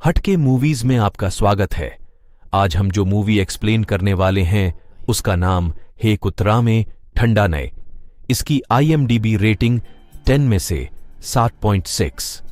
हटके मूवीज में आपका स्वागत है। आज हम जो मूवी एक्सप्लेन करने वाले हैं उसका नाम हे कुतरा में ठंडा नए। इसकी IMDb रेटिंग 10 में से 7.6।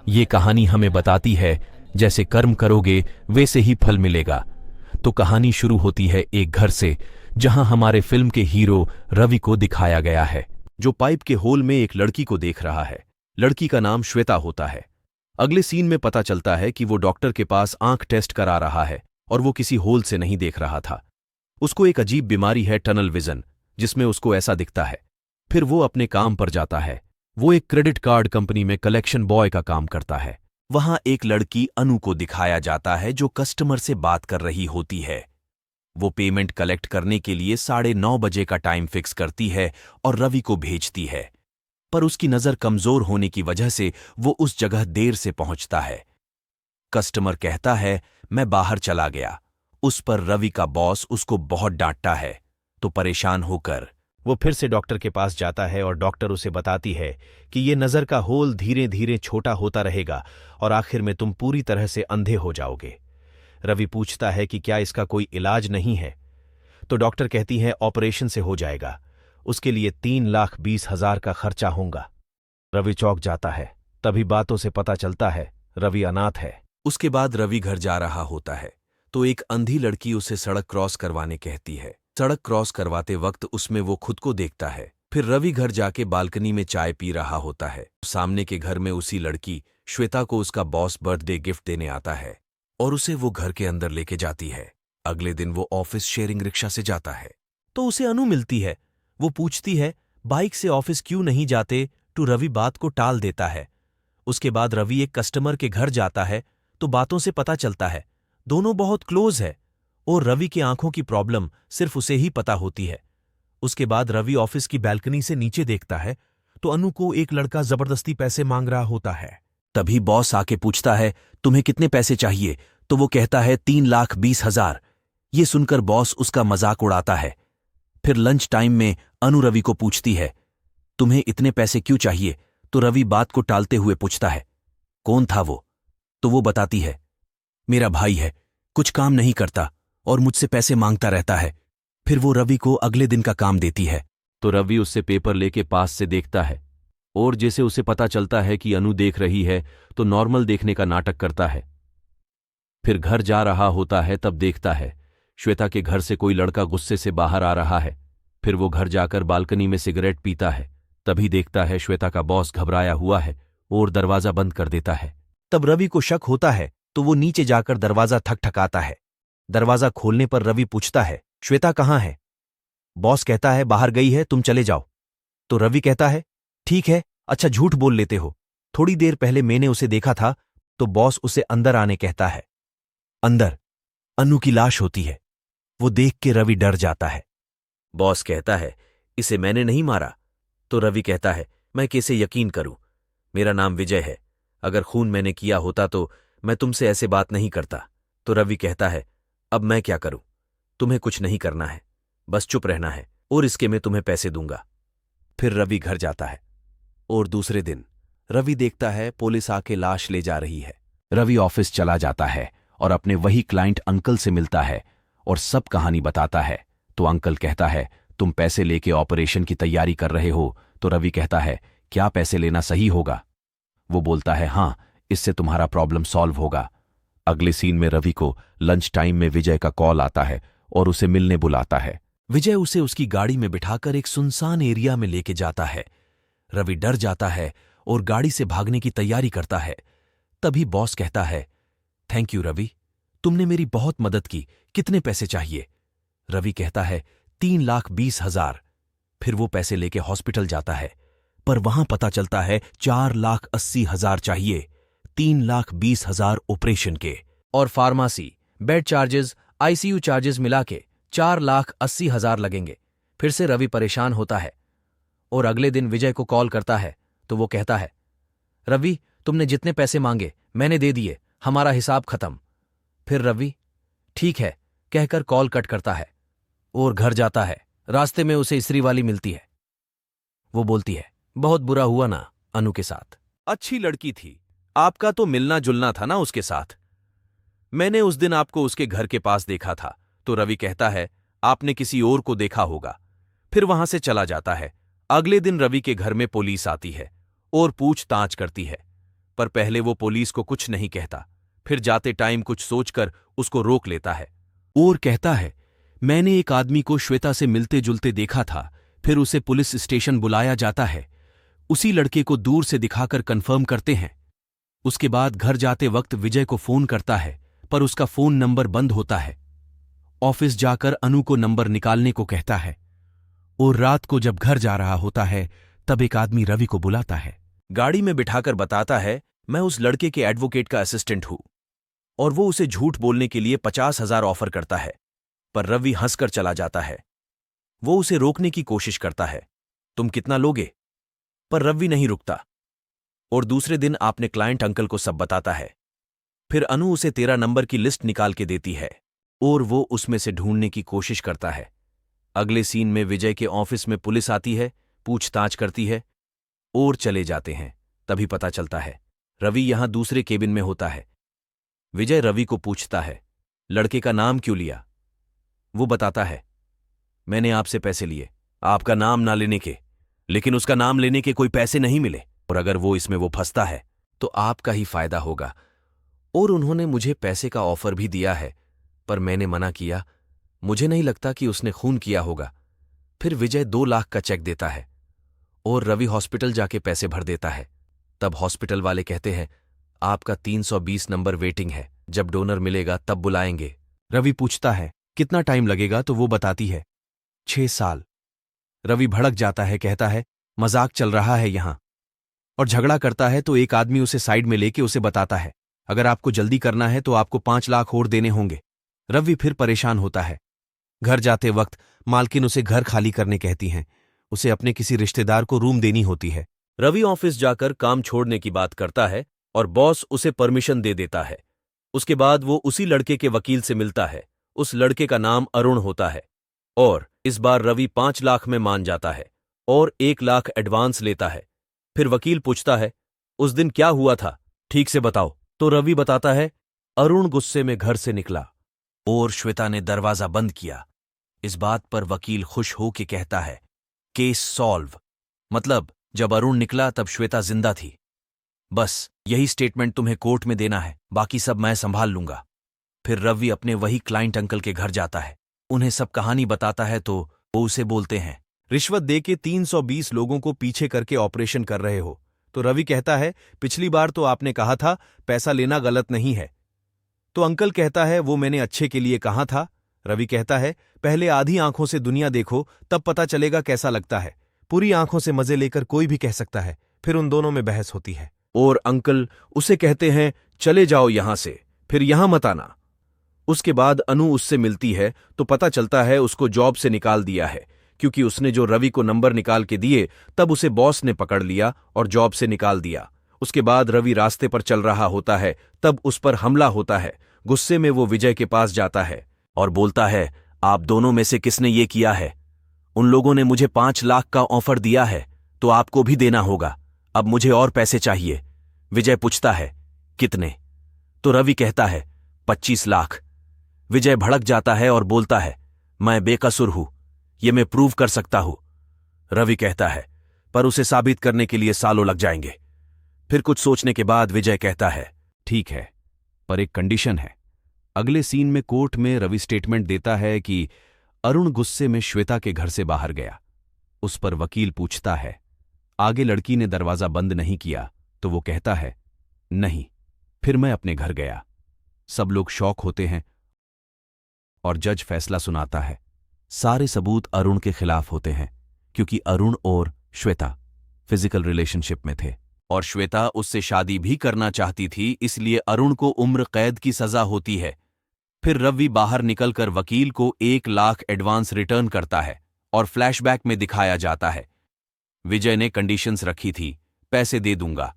ये कहानी हमें बताती है जैसे कर्म करोगे वैसे ही फल मिलेगा। तो कहानी शुरू होती है एक घर से जहां हमारे फिल्म के हीरो रवि को दिखाया गया है, जो पाइप के होल में एक लड़की को देख रहा है। लड़की का नाम श्वेता होता है। अगले सीन में पता चलता है कि वो डॉक्टर के पास आंख टेस्ट करा रहा है और वो किसी होल से नहीं देख रहा था। उसको एक अजीब बीमारी है, टनल विजन, जिसमें उसको ऐसा दिखता है। फिर वो अपने काम पर जाता है। वो एक क्रेडिट कार्ड कंपनी में कलेक्शन बॉय का काम करता है। वहां एक लड़की अनु को दिखाया जाता है जो कस्टमर से बात कर रही होती है। वो पेमेंट कलेक्ट करने के लिए 9:30 बजे का टाइम फिक्स करती है और रवि को भेजती है, पर उसकी नजर कमजोर होने की वजह से वो उस जगह देर से पहुंचता है। कस्टमर कहता है मैं बाहर चला गया। उस पर रवि का बॉस उसको बहुत डांटता है, तो परेशान होकर वो फिर से डॉक्टर के पास जाता है और डॉक्टर उसे बताती है कि ये नजर का होल धीरे धीरे छोटा होता रहेगा और आखिर में तुम पूरी तरह से अंधे हो जाओगे। रवि पूछता है कि क्या इसका कोई इलाज नहीं है, तो डॉक्टर कहती है ऑपरेशन से हो जाएगा, उसके लिए 3,20,000 का खर्चा होगा। रवि चौंक जाता है। तभी बातों से पता चलता है रवि अनाथ है। उसके बाद रवि घर जा रहा होता है तो एक अंधी लड़की उसे सड़क क्रॉस करवाने कहती है। सड़क क्रॉस करवाते वक्त उसमें वो खुद को देखता है। फिर रवि घर जाके बालकनी में चाय पी रहा होता है। सामने के घर में उसी लड़की श्वेता को उसका बॉस बर्थडे गिफ्ट देने आता है और उसे वो घर के अंदर लेके जाती है। अगले दिन वो ऑफिस शेयरिंग रिक्शा से जाता है तो उसे अनु मिलती है। वो पूछती है बाइक से ऑफिस क्यों नहीं जाते, तो रवि बात को टाल देता है। उसके बाद रवि एक कस्टमर के घर जाता है तो बातों से पता चलता है दोनों बहुत क्लोज है और रवि की आंखों की प्रॉब्लम सिर्फ उसे ही पता होती है। उसके बाद रवि ऑफिस की बैल्कनी से नीचे देखता है तो अनु को एक लड़का जबरदस्ती पैसे मांग रहा होता है। तभी बॉस आके पूछता है तुम्हें कितने पैसे चाहिए, तो वो कहता है 3,20,000। ये सुनकर बॉस उसका मजाक उड़ाता है। फिर लंच टाइम में अनु रवि को पूछती है तुम्हें इतने पैसे क्यों चाहिए, तो रवि बात को टालते हुए पूछता है कौन था वो, तो वो बताती है मेरा भाई है, कुछ काम नहीं करता और मुझसे पैसे मांगता रहता है। फिर वो रवि को अगले दिन का काम देती है तो रवि उससे पेपर लेके पास से देखता है और जैसे उसे पता चलता है कि अनु देख रही है तो नॉर्मल देखने का नाटक करता है। फिर घर जा रहा होता है तब देखता है श्वेता के घर से कोई लड़का गुस्से से बाहर आ रहा है। फिर वो घर जाकर बालकनी में सिगरेट पीता है। तभी देखता है श्वेता का बॉस घबराया हुआ है और दरवाजा बंद कर देता है। तब रवि को शक होता है तो वो नीचे जाकर दरवाजा ठकठकाता है। दरवाजा खोलने पर रवि पूछता है श्वेता कहाँ है। बॉस कहता है बाहर गई है, तुम चले जाओ। तो रवि कहता है ठीक है, अच्छा झूठ बोल लेते हो, थोड़ी देर पहले मैंने उसे देखा था। तो बॉस उसे अंदर आने कहता है। अंदर अनु की लाश होती है। वो देख के रवि डर जाता है। बॉस कहता है इसे मैंने नहीं मारा। तो रवि कहता है मैं कैसे यकीन करूं, मेरा नाम विजय है, अगर खून मैंने किया होता तो मैं तुमसे ऐसे बात नहीं करता। तो रवि कहता है अब मैं क्या करूं, तुम्हें कुछ नहीं करना है, बस चुप रहना है और इसके मैं तुम्हें पैसे दूंगा। फिर रवि घर जाता है और दूसरे दिन रवि देखता है पुलिस आके लाश ले जा रही है। रवि ऑफिस चला जाता है और अपने वही क्लाइंट अंकल से मिलता है और सब कहानी बताता है। तो अंकल कहता है तुम पैसे लेके ऑपरेशन की तैयारी कर रहे हो। तो रवि कहता है क्या पैसे लेना सही होगा। वो बोलता है हाँ, इससे तुम्हारा प्रॉब्लम सॉल्व होगा। अगले सीन में रवि को लंच टाइम में विजय का कॉल आता है और उसे मिलने बुलाता है। विजय उसे उसकी गाड़ी में बिठाकर एक सुनसान एरिया में लेके जाता है। रवि डर जाता है और गाड़ी से भागने की तैयारी करता है। तभी बॉस कहता है थैंक यू रवि, तुमने मेरी बहुत मदद की, कितने पैसे चाहिए। रवि कहता है 3,20,000। फिर वो पैसे लेके हॉस्पिटल जाता है, पर वहां पता चलता है 4,80,000 चाहिए। 3,20,000 ऑपरेशन के और pharmacy, bed charges, ICU charges मिला के 4,80,000 लगेंगे। फिर से रवि परेशान होता है और अगले दिन विजय को कॉल करता है तो वो कहता है रवि तुमने जितने पैसे मांगे मैंने दे दिए, हमारा हिसाब खत्म। फिर रवि ठीक है कहकर कॉल कट करता है और घर जाता है। रास्ते में उसे इस्त्री वाली मिलती है। वो बोलती है बहुत बुरा हुआ ना अनु के साथ, अच्छी लड़की थी, आपका तो मिलना जुलना था ना उसके साथ। मैंने उस दिन आपको उसके घर के पास देखा था। तो रवि कहता है, आपने किसी और को देखा होगा। फिर वहां से चला जाता है। अगले दिन रवि के घर में पुलिस आती है और पूछताछ करती है, पर पहले वो पुलिस को कुछ नहीं कहता। फिर जाते टाइम कुछ सोचकर उसको रोक लेता है और कहता है, मैंने एक आदमी को श्वेता से मिलते जुलते देखा था। फिर उसे पुलिस स्टेशन बुलाया जाता है। उसी लड़के को दूर से दिखाकर कंफर्म करते हैं। उसके बाद घर जाते वक्त विजय को फोन करता है, पर उसका फोन नंबर बंद होता है। ऑफिस जाकर अनु को नंबर निकालने को कहता है और रात को जब घर जा रहा होता है तब एक आदमी रवि को बुलाता है। गाड़ी में बिठाकर बताता है, मैं उस लड़के के एडवोकेट का असिस्टेंट हूं, और वो उसे झूठ बोलने के लिए 50,000 ऑफर करता है। पर रवि हंसकर चला जाता है। वो उसे रोकने की कोशिश करता है, तुम कितना लोगे? पर रवि नहीं रुकता और दूसरे दिन आपने क्लाइंट अंकल को सब बताता है। फिर अनु उसे 13 नंबर की लिस्ट निकाल के देती है और वो उसमें से ढूंढने की कोशिश करता है। अगले सीन में विजय के ऑफिस में पुलिस आती है, पूछताछ करती है और चले जाते हैं। तभी पता चलता है रवि यहां दूसरे केबिन में होता है। विजय रवि को पूछता है, लड़के का नाम क्यों लिया? वो बताता है, मैंने आपसे पैसे लिए आपका नाम ना लेने के, लेकिन उसका नाम लेने के कोई पैसे नहीं मिले, और अगर वो इसमें वो फंसता है तो आपका ही फायदा होगा। और उन्होंने मुझे पैसे का ऑफर भी दिया है, पर मैंने मना किया। मुझे नहीं लगता कि उसने खून किया होगा। फिर विजय 2 लाख का चेक देता है और रवि हॉस्पिटल जाके पैसे भर देता है। तब हॉस्पिटल वाले कहते हैं, आपका 320 नंबर वेटिंग है, जब डोनर मिलेगा तब बुलाएंगे। रवि पूछता है, कितना टाइम लगेगा? तो वो बताती है, 6 साल। रवि भड़क जाता है, कहता है, मजाक चल रहा है यहां, और झगड़ा करता है। तो एक आदमी उसे साइड में लेके उसे बताता है, अगर आपको जल्दी करना है तो आपको 5 लाख और देने होंगे। रवि फिर परेशान होता है। घर जाते वक्त मालकिन उसे घर खाली करने कहती हैं। उसे अपने किसी रिश्तेदार को रूम देनी होती है। रवि ऑफिस जाकर काम छोड़ने की बात करता है और बॉस उसे परमिशन दे देता है। उसके बाद वो उसी लड़के के वकील से मिलता है। उस लड़के का नाम अरुण होता है और इस बार रवि 5 लाख में मान जाता है और 1 लाख एडवांस लेता है। फिर वकील पूछता है, उस दिन क्या हुआ था, ठीक से बताओ। तो रवि बताता है, अरुण गुस्से में घर से निकला और श्वेता ने दरवाजा बंद किया। इस बात पर वकील खुश हो के कहता है, केस सॉल्व। मतलब जब अरुण निकला तब श्वेता जिंदा थी। बस यही स्टेटमेंट तुम्हें कोर्ट में देना है, बाकी सब मैं संभाल लूंगा। फिर रवि अपने वही क्लाइंट अंकल के घर जाता है। उन्हें सब कहानी बताता है तो वो उसे बोलते हैं, रिश्वत देके 320 लोगों को पीछे करके ऑपरेशन कर रहे हो। तो रवि कहता है, पिछली बार तो आपने कहा था पैसा लेना गलत नहीं है। तो अंकल कहता है, वो मैंने अच्छे के लिए कहा था। रवि कहता है, पहले आधी आंखों से दुनिया देखो, तब पता चलेगा कैसा लगता है। पूरी आंखों से मजे लेकर कोई भी कह सकता है। फिर उन दोनों में बहस होती है और अंकल उसे कहते हैं, चले जाओ यहां से, फिर यहां मत आना। उसके बाद अनु उससे मिलती है तो पता चलता है उसको जॉब से निकाल दिया है, क्योंकि उसने जो रवि को नंबर निकाल के दिए तब उसे बॉस ने पकड़ लिया और जॉब से निकाल दिया। उसके बाद रवि रास्ते पर चल रहा होता है, तब उस पर हमला होता है। गुस्से में वो विजय के पास जाता है और बोलता है, आप दोनों में से किसने ये किया है? उन लोगों ने मुझे 5 लाख का ऑफर दिया है, तो आपको भी देना होगा। अब मुझे और पैसे चाहिए। विजय पूछता है, कितने? तो रवि कहता है, 25 लाख। विजय भड़क जाता है और बोलता है, मैं बेकसूर हूं, ये मैं प्रूव कर सकता हूं। रवि कहता है, पर उसे साबित करने के लिए सालों लग जाएंगे। फिर कुछ सोचने के बाद विजय कहता है, ठीक है, पर एक कंडीशन है। अगले सीन में कोर्ट में रवि स्टेटमेंट देता है कि अरुण गुस्से में श्वेता के घर से बाहर गया। उस पर वकील पूछता है, आगे लड़की ने दरवाजा बंद नहीं किया? तो वो कहता है, नहीं, फिर मैं अपने घर गया। सब लोग शॉक होते हैं और जज फैसला सुनाता है। सारे सबूत अरुण के खिलाफ होते हैं, क्योंकि अरुण और श्वेता फिजिकल रिलेशनशिप में थे और श्वेता उससे शादी भी करना चाहती थी, इसलिए अरुण को उम्र कैद की सजा होती है। फिर रवि बाहर निकलकर वकील को 1 लाख एडवांस रिटर्न करता है और फ्लैशबैक में दिखाया जाता है, विजय ने कंडीशंस रखी थी, पैसे दे दूंगा,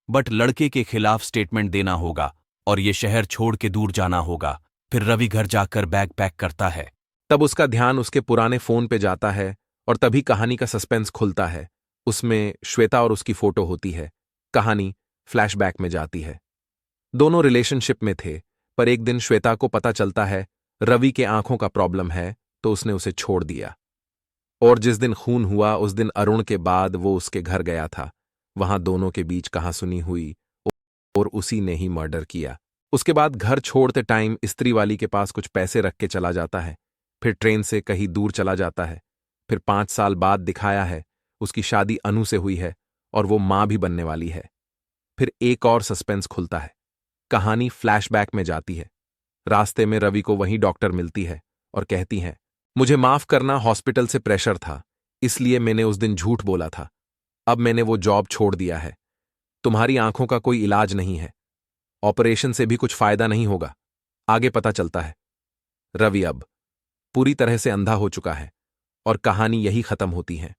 बट लड़के के खिलाफ स्टेटमेंट देना होगा और ये शहर छोड़ के दूर जाना होगा। फिर रवि घर जाकर बैग पैक करता है। तब उसका ध्यान उसके पुराने फोन पे जाता है और तभी कहानी का सस्पेंस खुलता है। उसमें श्वेता और उसकी फोटो होती है। कहानी फ्लैशबैक में जाती है। दोनों रिलेशनशिप में थे, पर एक दिन श्वेता को पता चलता है रवि के आंखों का प्रॉब्लम है, तो उसने उसे छोड़ दिया। और जिस दिन खून हुआ उस दिन अरुण के बाद वो उसके घर गया था। वहां दोनों के बीच कहासुनी हुई और उसी ने ही मर्डर किया। उसके बाद घर छोड़ते टाइम स्त्री वाली के पास कुछ पैसे रख के चला जाता है, फिर ट्रेन से कहीं दूर चला जाता है। फिर 5 साल बाद दिखाया है उसकी शादी अनु से हुई है और वो मां भी बनने वाली है। फिर एक और सस्पेंस खुलता है। कहानी फ्लैशबैक में जाती है। रास्ते में रवि को वही डॉक्टर मिलती है और कहती है, मुझे माफ करना, हॉस्पिटल से प्रेशर था, इसलिए मैंने उस दिन झूठ बोला था। अब मैंने वो जॉब छोड़ दिया है। तुम्हारी आंखों का कोई इलाज नहीं है, ऑपरेशन से भी कुछ फायदा नहीं होगा। आगे पता चलता है रवि अब पूरी तरह से अंधा हो चुका है और कहानी यही खत्म होती है।